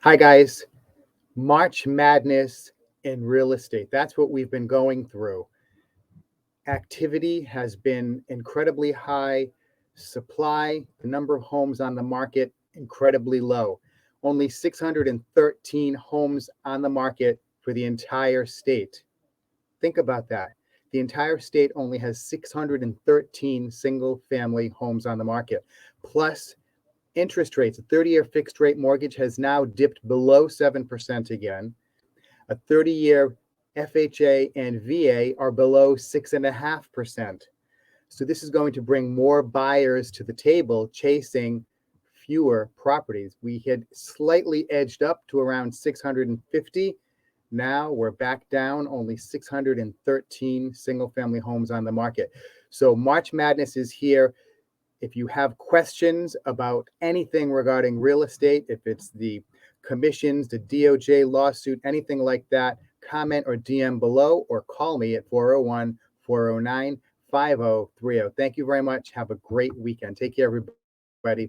Hi, guys. March Madness in real estate. That's what we've been going through. Activity has been incredibly high. Supply, the number of homes on the market, incredibly low. Only 613 homes on the market for the entire state. Think about that. The entire state only has 613 single family homes on the market. Plus, interest rates, a 30-year fixed rate mortgage has now dipped below 7% again. A 30-year FHA and VA are below 6.5%. So this is going to bring more buyers to the table chasing fewer properties. We had slightly edged up to around 650. Now we're back down, only 613 single family homes on the market. So March Madness is here. If you have questions about anything regarding real estate, if it's the commissions, the DOJ lawsuit, anything like that, comment or DM below or call me at 401 409 5030. Thank you very much. Have a great weekend. Take care, everybody.